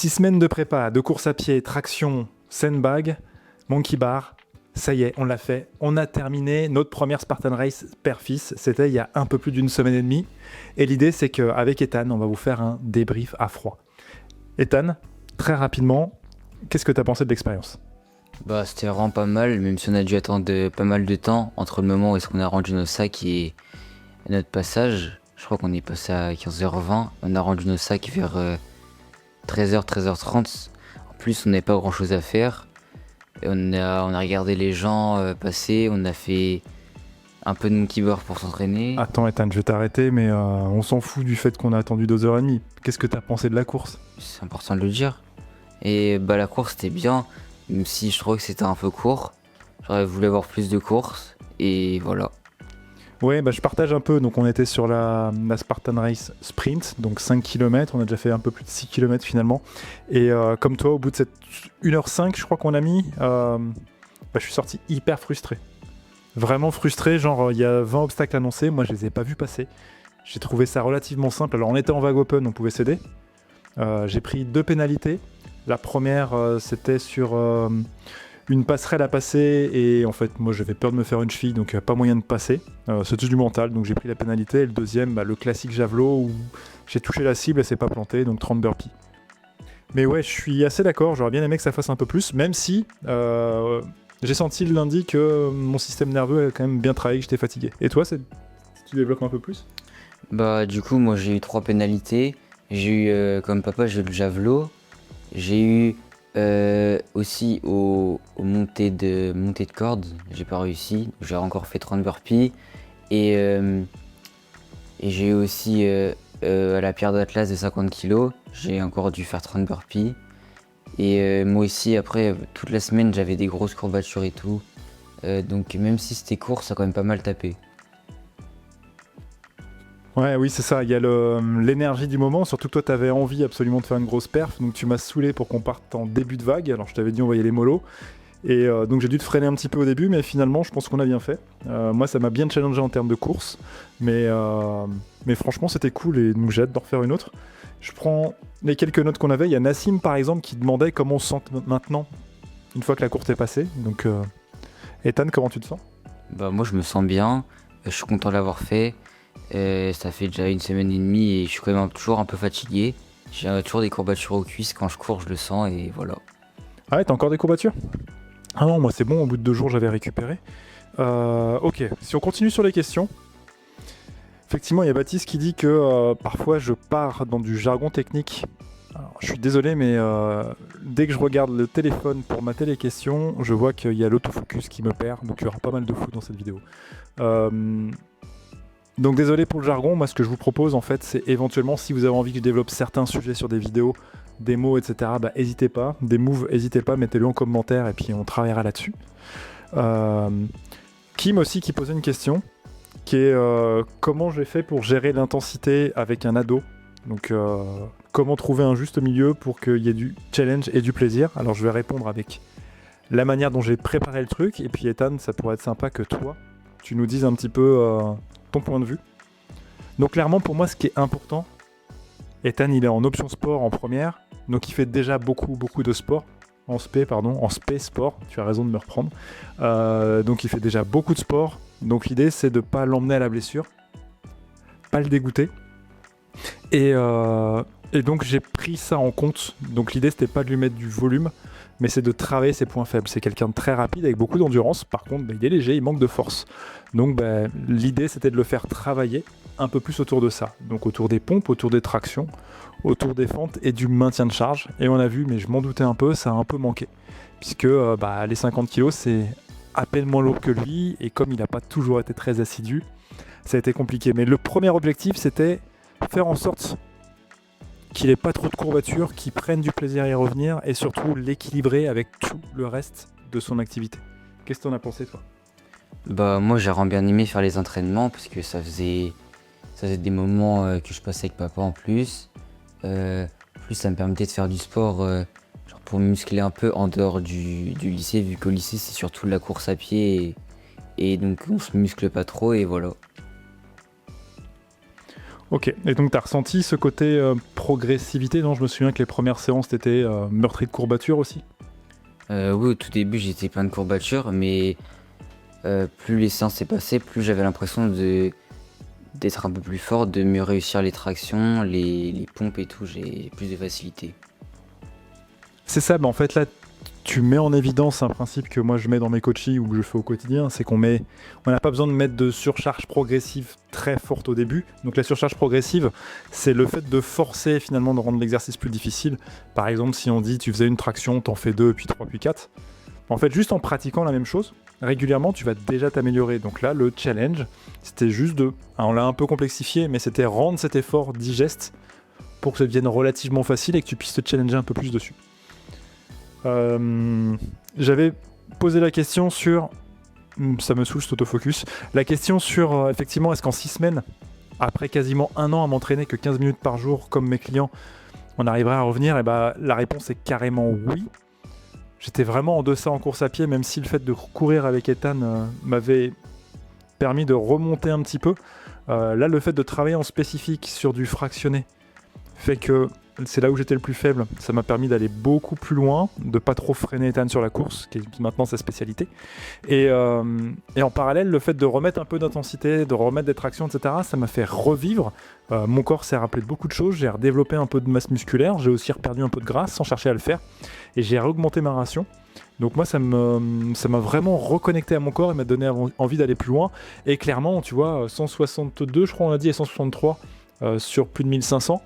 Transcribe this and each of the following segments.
6 semaines de prépa, de course à pied, traction, sandbag, monkey bar. Ça y est, on l'a fait. On a terminé notre première Spartan Race père-fils. C'était il y a un peu plus d'une semaine et demie. Et l'idée, c'est qu'avec Ethan, on va vous faire un débrief à froid. Ethan, très rapidement, qu'est-ce que tu as pensé de l'expérience ? Bah, c'était vraiment pas mal, même si on a dû attendre pas mal de temps entre le moment où est-ce qu'on a rendu nos sacs et notre passage. Je crois qu'on est passé à 15h20. On a rendu nos sacs vers 13h, 13h30. En plus, on n'avait pas grand-chose à faire. Et on a regardé les gens passer. On a fait un peu de monkey bar pour s'entraîner. Attends Ethan, je vais t'arrêter, mais on s'en fout du fait qu'on a attendu 2h30. Qu'est-ce que tu as pensé de la course ? C'est important de le dire. Et bah, la course, c'était bien. Même si je trouvais que c'était un peu court. J'aurais voulu avoir plus de courses. Et voilà. Ouais, bah, je partage un peu. Donc, on était sur la Spartan Race Sprint, donc 5 km. On a déjà fait un peu plus de 6 km finalement. Et comme toi, au bout de cette 1h05, je crois qu'on a mis, je suis sorti hyper frustré. Vraiment frustré. Genre, il y a 20 obstacles annoncés. Moi, je les ai pas vus passer. J'ai trouvé ça relativement simple. Alors, on était en vague open, on pouvait céder. J'ai pris 2 pénalités. La première, c'était sur une passerelle à passer et en fait, moi j'avais peur de me faire une cheville, donc pas moyen de passer. C'était du mental, donc j'ai pris la pénalité. Et le deuxième, le classique javelot où j'ai touché la cible et c'est pas planté, donc 30 burpees. Mais ouais, je suis assez d'accord, j'aurais bien aimé que ça fasse un peu plus, même si j'ai senti le lundi que mon système nerveux a quand même bien travaillé, que j'étais fatigué. Et toi, tu développes un peu plus ? Bah, du coup, moi j'ai eu 3 pénalités. J'ai eu, comme papa, j'ai eu le javelot. J'ai eu aussi aux montées de corde, j'ai pas réussi. J'ai encore fait 30 burpees. Et j'ai eu aussi à la pierre d'Atlas de 50 kg, j'ai encore dû faire 30 burpees. Et moi aussi, après, toute la semaine, j'avais des grosses courbatures et tout. Donc même si c'était court, ça a quand même pas mal tapé. Ouais, oui, c'est ça. Il y a l'énergie du moment. Surtout que toi, tu avais envie absolument de faire une grosse perf. Donc, tu m'as saoulé pour qu'on parte en début de vague. Alors, je t'avais dit, on va y aller mollo. Et donc, j'ai dû te freiner un petit peu au début. Mais finalement, je pense qu'on a bien fait. Moi, ça m'a bien challengé en termes de course. Mais franchement, c'était cool. Et donc, j'ai hâte d'en refaire une autre. Je prends les quelques notes qu'on avait. Il y a Nassim, par exemple, qui demandait comment on se sent maintenant, une fois que la course est passée. Donc, Ethan, comment tu te sens ? Bah, moi, je me sens bien. Je suis content de l'avoir fait. Ça fait déjà 1 semaine et demie et je suis quand même toujours un peu fatigué. J'ai toujours des courbatures aux cuisses, quand je cours je le sens et voilà. Ah ouais, t'as encore des courbatures ? Ah non, moi c'est bon, au bout de 2 jours j'avais récupéré. Ok, si on continue sur les questions. Effectivement, il y a Baptiste qui dit que parfois je pars dans du jargon technique. Alors, je suis désolé, mais dès que je regarde le téléphone pour mater les questions, je vois qu'il y a l'autofocus qui me perd, donc il y aura pas mal de flou dans cette vidéo. Donc désolé pour le jargon, moi ce que je vous propose en fait c'est éventuellement si vous avez envie que je développe certains sujets sur des vidéos, des mots, etc. N'hésitez pas, des moves, n'hésitez pas, mettez-le en commentaire et puis on travaillera là-dessus. Kim aussi qui posait une question, qui est comment j'ai fait pour gérer l'intensité avec un ado. Donc comment trouver un juste milieu pour qu'il y ait du challenge et du plaisir. Alors je vais répondre avec la manière dont j'ai préparé le truc et puis Ethan, ça pourrait être sympa que toi, tu nous dises un petit peu ton point de vue. Donc clairement pour moi ce qui est important, Ethan il est en option sport en première, donc il fait déjà beaucoup de sport, en spé sport, tu as raison de me reprendre. Donc il fait déjà beaucoup de sport, donc l'idée c'est de pas l'emmener à la blessure, pas le dégoûter. Et donc j'ai pris ça en compte, donc l'idée c'était pas de lui mettre du volume, mais c'est de travailler ses points faibles. C'est quelqu'un de très rapide avec beaucoup d'endurance, par contre il est léger, il manque de force. Donc l'idée c'était de le faire travailler un peu plus autour de ça, donc autour des pompes, autour des tractions, autour des fentes et du maintien de charge. Et on a vu, mais je m'en doutais un peu, ça a un peu manqué, puisque les 50 kg c'est à peine moins lourd que lui, et comme il n'a pas toujours été très assidu, ça a été compliqué. Mais le premier objectif c'était faire en sorte qu'il n'ait pas trop de courbatures, qu'il prenne du plaisir à y revenir et surtout l'équilibrer avec tout le reste de son activité. Qu'est-ce que t'en as pensé toi ? Bah moi j'ai vraiment bien aimé faire les entraînements parce que ça faisait des moments que je passais avec papa en plus. Plus ça me permettait de faire du sport genre pour me muscler un peu en dehors du lycée, vu qu'au lycée c'est surtout la course à pied et donc on se muscle pas trop et voilà. Ok, et donc tu as ressenti ce côté progressivité, non? Je me souviens que les premières séances, t'étais meurtri de courbatures aussi. Oui, au tout début, j'étais plein de courbatures, mais plus les séances s'est passées, plus j'avais l'impression d'être un peu plus fort, de mieux réussir les tractions, les pompes et tout, j'ai plus de facilité. C'est ça, mais en fait là, tu mets en évidence un principe que moi je mets dans mes coachings ou que je fais au quotidien, c'est on n'a pas besoin de mettre de surcharge progressive très forte au début. Donc la surcharge progressive, c'est le fait de forcer finalement de rendre l'exercice plus difficile. Par exemple, si on dit tu faisais une traction, t'en fais 2, puis 3, puis 4. En fait, juste en pratiquant la même chose, régulièrement, tu vas déjà t'améliorer. Donc là, le challenge, c'était juste on l'a un peu complexifié, mais c'était rendre cet effort digeste pour que ça devienne relativement facile et que tu puisses te challenger un peu plus dessus. J'avais posé la question sur... Ça me saoule cet autofocus. La question sur, effectivement, est-ce qu'en 6 semaines, après quasiment 1 an à m'entraîner que 15 minutes par jour, comme mes clients, on arriverait à revenir? Et bah, la réponse est carrément oui. J'étais vraiment en deçà en course à pied, même si le fait de courir avec Ethan m'avait permis de remonter un petit peu. Là, le fait de travailler en spécifique sur du fractionné fait que c'est là où j'étais le plus faible. Ça m'a permis d'aller beaucoup plus loin, de pas trop freiner Ethan sur la course, qui est maintenant sa spécialité. Et en parallèle, le fait de remettre un peu d'intensité, de remettre des tractions, etc., ça m'a fait revivre. Mon corps s'est rappelé de beaucoup de choses. J'ai redéveloppé un peu de masse musculaire. J'ai aussi reperdu un peu de gras sans chercher à le faire. Et j'ai augmenté ma ration. Donc moi, ça m'a vraiment reconnecté à mon corps et m'a donné envie d'aller plus loin. Et clairement, tu vois, 162, je crois on l'a dit, et 163 sur plus de 1500.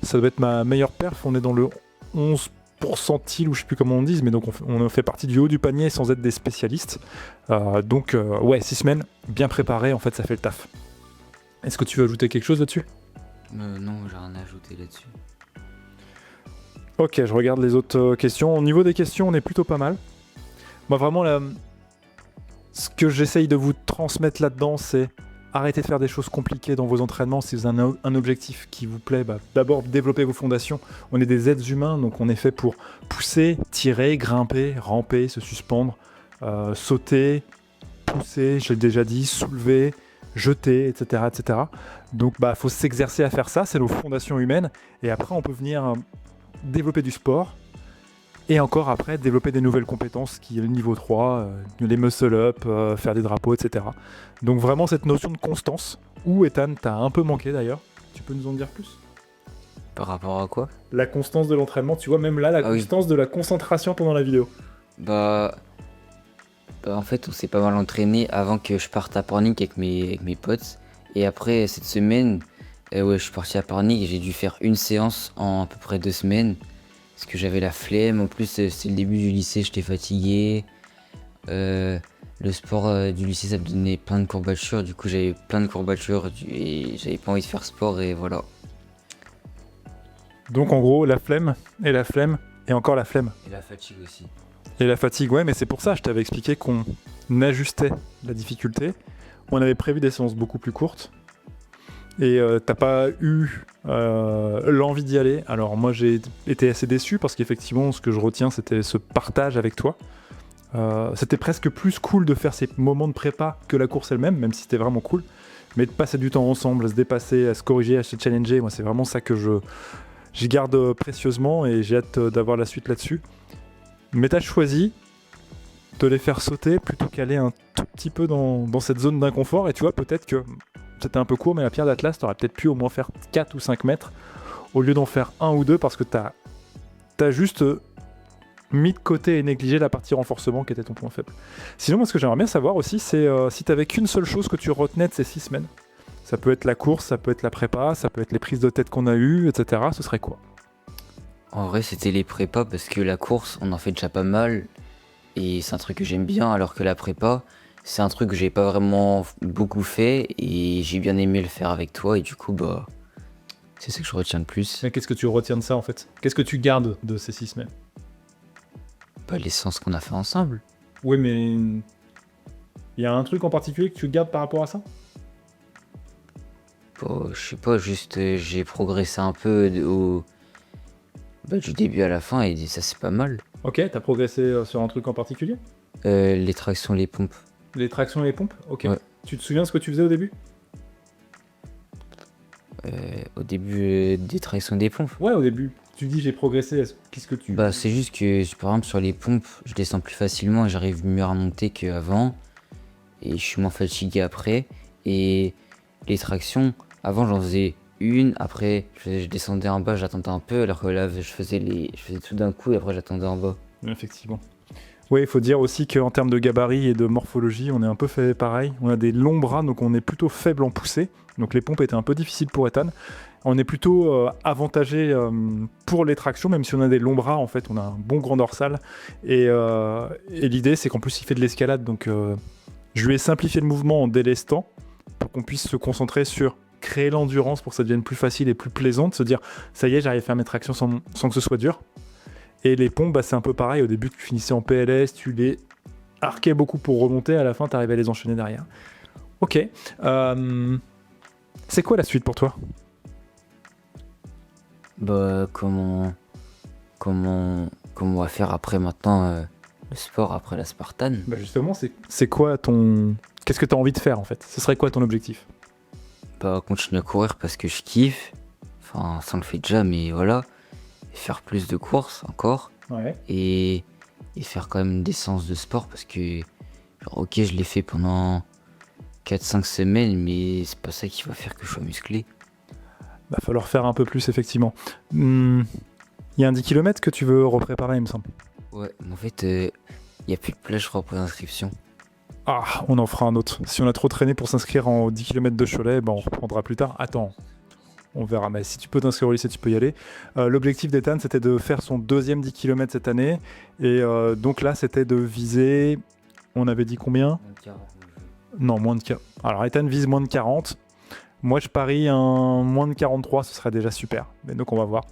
Ça doit être ma meilleure perf. On est dans le 11 pourcentile, ou je sais plus comment on dit, mais donc on fait partie du haut du panier sans être des spécialistes. Ouais, 6 semaines, bien préparées, en fait, ça fait le taf. Est-ce que tu veux ajouter quelque chose là-dessus ? Non, j'ai rien à ajouter là-dessus. Ok, je regarde les autres questions. Au niveau des questions, on est plutôt pas mal. Moi, vraiment, ce que j'essaye de vous transmettre là-dedans, c'est arrêtez de faire des choses compliquées dans vos entraînements. Si vous avez un objectif qui vous plaît, d'abord développez vos fondations. On est des êtres humains, donc on est fait pour pousser, tirer, grimper, ramper, se suspendre, sauter, pousser, j'ai déjà dit, soulever, jeter, etc. etc. Donc faut s'exercer à faire ça, c'est nos fondations humaines. Et après, on peut venir développer du sport. Et encore après, développer des nouvelles compétences qui est le niveau 3, les muscle-up, faire des drapeaux, etc. Donc vraiment cette notion de constance, où Ethan, t'as un peu manqué d'ailleurs. Tu peux nous en dire plus ? Par rapport à quoi ? La constance de l'entraînement, tu vois, même là, la constance de la concentration pendant la vidéo. En fait, on s'est pas mal entraîné avant que je parte à Pornic avec mes potes. Et après, cette semaine, je suis parti à Pornic et j'ai dû faire une séance en à peu près 2 semaines. Parce que j'avais la flemme, en plus c'était le début du lycée, j'étais fatigué. Le sport du lycée ça me donnait plein de courbatures, du coup j'avais plein de courbatures et j'avais pas envie de faire sport et voilà. Donc en gros la flemme et encore la flemme. Et la fatigue aussi. Et la fatigue, ouais, mais c'est pour ça, je t'avais expliqué qu'on ajustait la difficulté. On avait prévu des séances beaucoup plus courtes. Et t'as pas eu l'envie d'y aller. Alors moi j'ai été assez déçu parce qu'effectivement ce que je retiens c'était ce partage avec toi. C'était presque plus cool de faire ces moments de prépa que la course elle-même, même si c'était vraiment cool. Mais de passer du temps ensemble, à se dépasser, à se corriger, à se challenger, moi c'est vraiment ça que j'y garde précieusement et j'ai hâte d'avoir la suite là-dessus. Mais t'as choisi de les faire sauter plutôt qu'aller un tout petit peu dans cette zone d'inconfort. Et tu vois, peut-être que c'était un peu court, mais la pierre d'Atlas, t'aurais peut-être pu au moins faire 4 ou 5 mètres au lieu d'en faire 1 ou 2 parce que t'as juste mis de côté et négligé la partie renforcement qui était ton point faible. Sinon, moi, ce que j'aimerais bien savoir aussi, c'est si t'avais qu'une seule chose que tu retenais de ces 6 semaines. Ça peut être la course, ça peut être la prépa, ça peut être les prises de tête qu'on a eues, etc. Ce serait quoi ? En vrai, c'était les prépas parce que la course, on en fait déjà pas mal et c'est un truc que j'aime bien, alors que la prépa, c'est un truc que j'ai pas vraiment beaucoup fait et j'ai bien aimé le faire avec toi et du coup, c'est ça que je retiens le plus. Mais qu'est-ce que tu retiens de ça en fait ? Qu'est-ce que tu gardes de ces 6 semaines ? Les séances qu'on a fait ensemble. Oui, mais il y a un truc en particulier que tu gardes par rapport à ça ? Je sais pas, juste j'ai progressé un peu du début à la fin et ça c'est pas mal. Ok, t'as progressé sur un truc en particulier ? Les tractions, les pompes. Les tractions et les pompes ? Ok. Ouais. Tu te souviens ce que tu faisais au début ? au début des tractions des pompes. Ouais, au début. Tu dis j'ai progressé, qu'est-ce que tu... Bah, c'est juste que, par exemple, sur les pompes, je descends plus facilement et j'arrive mieux à remonter qu'avant. Et je suis moins fatigué après. Et les tractions, avant, j'en faisais une. Après, je descendais en bas, j'attendais un peu. Alors que là, je faisais tout d'un coup et après, j'attendais en bas. Effectivement. Oui, il faut dire aussi qu'en termes de gabarit et de morphologie, on est un peu fait pareil. On a des longs bras, donc on est plutôt faible en poussée. Donc les pompes étaient un peu difficiles pour Ethan. On est plutôt avantagé pour les tractions, même si on a des longs bras, en fait, on a un bon grand dorsal. Et l'idée, c'est qu'en plus, il fait de l'escalade. Donc je lui ai simplifié le mouvement en délestant pour qu'on puisse se concentrer sur créer l'endurance pour que ça devienne plus facile et plus plaisant, de se dire, ça y est, j'arrive à faire mes tractions sans que ce soit dur. Et les pompes, bah, c'est un peu pareil. Au début, tu finissais en PLS, tu les arquais beaucoup pour remonter. À la fin, tu arrivais à les enchaîner derrière. Ok. C'est quoi la suite pour toi? Bah, comment on va faire après maintenant le sport après la Spartane? Bah justement, c'est quoi ton... Qu'est-ce que tu as envie de faire en fait? Ce serait quoi ton objectif? Bah, continuer à courir parce que je kiffe. Enfin, ça on le fait déjà, mais voilà. Et faire plus de courses encore. Ouais. Et faire quand même des séances de sport parce que, genre, ok, je l'ai fait pendant 4-5 semaines, mais c'est pas ça qui va faire que je sois musclé. Va falloir faire un peu plus, effectivement. Il y a un 10 km que tu veux repréparer, il me semble. Ouais, mais en fait, il n'y a plus de place, je crois, pour l'inscription. Ah, on en fera un autre. Si on a trop traîné pour s'inscrire en 10 km de Cholet, ben on reprendra plus tard. Attends, on verra. Mais si tu peux t'inscrire au lycée, tu peux y aller. L'objectif d'Ethan, c'était de faire son deuxième 10 km cette année. Et donc là, c'était de viser... On avait dit combien? Non, moins de 40. Alors, Ethan vise moins de 40. Moi, je parie un moins de 43, ce serait déjà super. Mais donc, on va voir.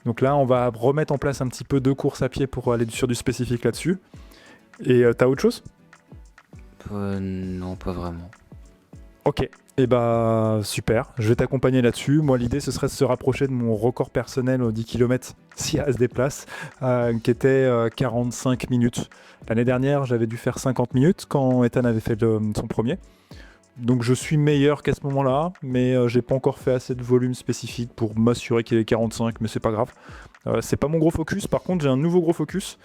Donc là, on va remettre en place un petit peu de course à pied pour aller sur du spécifique là-dessus. Et t'as autre chose? Non, pas vraiment. Ok. Et bah super, je vais t'accompagner là-dessus. Moi, l'idée, ce serait de se rapprocher de mon record personnel aux 10 km, si elle se déplace, qui était 45 minutes. L'année dernière, j'avais dû faire 50 minutes quand Ethan avait fait son premier. Donc je suis meilleur qu'à ce moment-là, mais j'ai pas encore fait assez de volume spécifique pour m'assurer qu'il est 45, mais c'est pas grave. C'est pas mon gros focus. Par contre, j'ai un nouveau gros focus.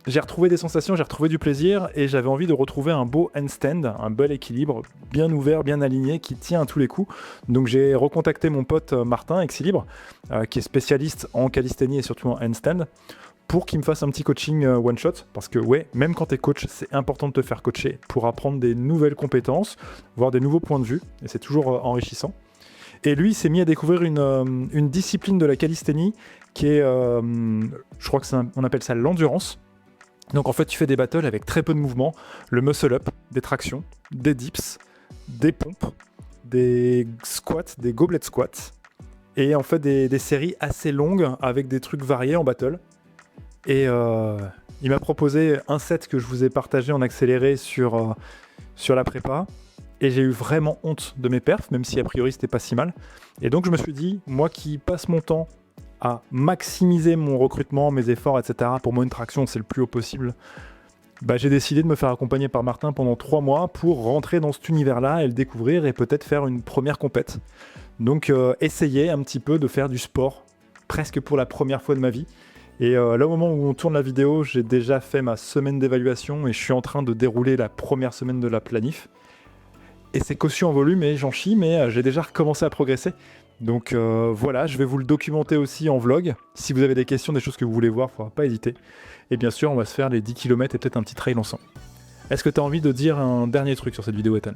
J'ai retrouvé des sensations, j'ai retrouvé du plaisir et j'avais envie de retrouver un beau handstand, un bel équilibre, bien ouvert, bien aligné, qui tient à tous les coups. Donc j'ai recontacté mon pote Martin, Exilibre, qui est spécialiste en calisthénie et surtout en handstand, pour qu'il me fasse un petit coaching one shot. Parce que ouais, même quand t'es coach, c'est important de te faire coacher pour apprendre des nouvelles compétences, voir des nouveaux points de vue, et c'est toujours enrichissant. Et lui, il s'est mis à découvrir une discipline de la calisthénie qui est, je crois on appelle ça l'endurance. Donc en fait, tu fais des battles avec très peu de mouvements, le muscle-up, des tractions, des dips, des pompes, des squats, des goblet squats, et en fait des séries assez longues avec des trucs variés en battle. Et il m'a proposé un set que je vous ai partagé en accéléré sur la prépa, et j'ai eu vraiment honte de mes perfs, même si a priori c'était pas si mal. Et donc je me suis dit, moi qui passe mon temps à maximiser mon recrutement, mes efforts, etc. Pour moi, une traction, c'est le plus haut possible. Bah, j'ai décidé de me faire accompagner par Martin pendant 3 mois pour rentrer dans cet univers-là et le découvrir et peut-être faire une première compète. Donc, essayer un petit peu de faire du sport, presque pour la première fois de ma vie. Et là, au moment où on tourne la vidéo, j'ai déjà fait ma semaine d'évaluation et je suis en train de dérouler la première semaine de la planif. Et c'est caution en volume et j'en chie, mais j'ai déjà recommencé à progresser. Donc voilà, je vais vous le documenter aussi en vlog. Si vous avez des questions, des choses que vous voulez voir, il ne faudra pas hésiter. Et bien sûr, on va se faire les 10 km et peut-être un petit trail ensemble. Est-ce que tu as envie de dire un dernier truc sur cette vidéo, Ethan?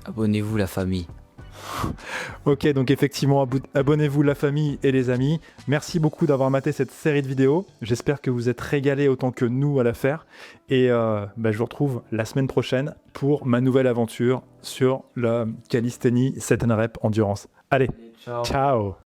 Abonnez-vous la famille. Ok, donc effectivement, abonnez-vous la famille et les amis. Merci beaucoup d'avoir maté cette série de vidéos. J'espère que vous êtes régalés autant que nous à la faire. Et je vous retrouve la semaine prochaine pour ma nouvelle aventure sur la calisthénie 7 rep endurance. Allez, ciao.